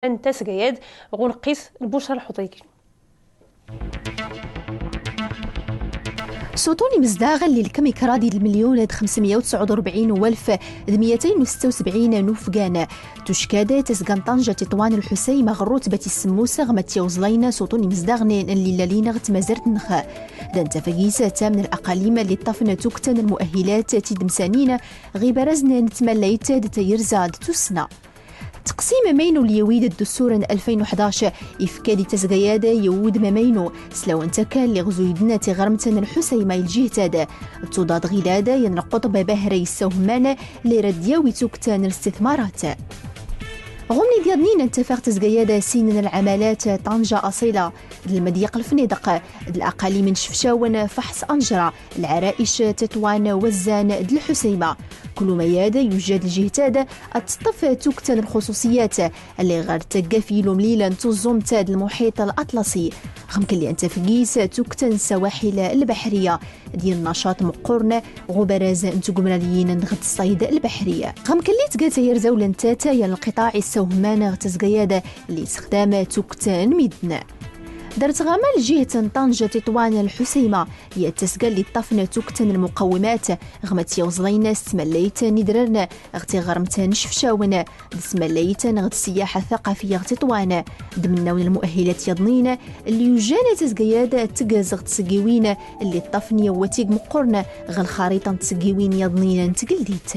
انت سقياد غنقيس البشرة الحطيكي سوطوني مزداغ اللي الكميكرادي المليون 549,276 نوفقان تشكاد تسقان طنجة تطوان الحسين مغروت باتي السموسة غمتي وزلينا سوطوني مزداغن اللي لالينا غتمازرت نخا دانتا فقيسة من الأقاليم اللي طفن توكتن المؤهلات تيدمسانين غيبرزنا نتمليت دتيرزاد تسنا تقسيم مينو اليويد الدستور 2011 إفكادي تزغيادة يود مينو سلو انتكا اللي غزويدنا تغرمتن الحسيمة الجهتادة تضاد غلادة ينقض ببهري السوهمان اللي ردياوي توكتان الاستثمارات غمني ديالنين انتفاق تزقيادة سين العمالات طنجة أصيلة المضيق الفنيدق الأقاليم من شفشاون فحص أنجرة العرائش تطوان وزان الحسيمة كل ما ياد يوجد الجهتاد التطف توكتن الخصوصيات اللي غير تقفي لمليلا تزوم تاد المحيط الأطلسي غمك اللي انت فقيس توكتن السواحل البحرية ديال النشاط مقرن غبراز انتو قمراليين نغد الصيد البحرية غمك اللي تقات يرزاو لنتاتا يا القطاع السوهمان غتزقيادة اللي استخدام توكتن ميدنا درت غمال جهة طنجة تطوان الحسيمة هي التسقى اللي طفنا توكتن المقومات غمت يوزلين استمليت ندررنا اغتي غرمتان شفشاون استمليت غد السياحة الثقافية تطوان ضمناون المؤهلات يضنين اللي يجانا تسقياد تقاز تسقيوين اللي طفني وتيق مقرن غا الخريطة تسقيوين يضنين تقلديت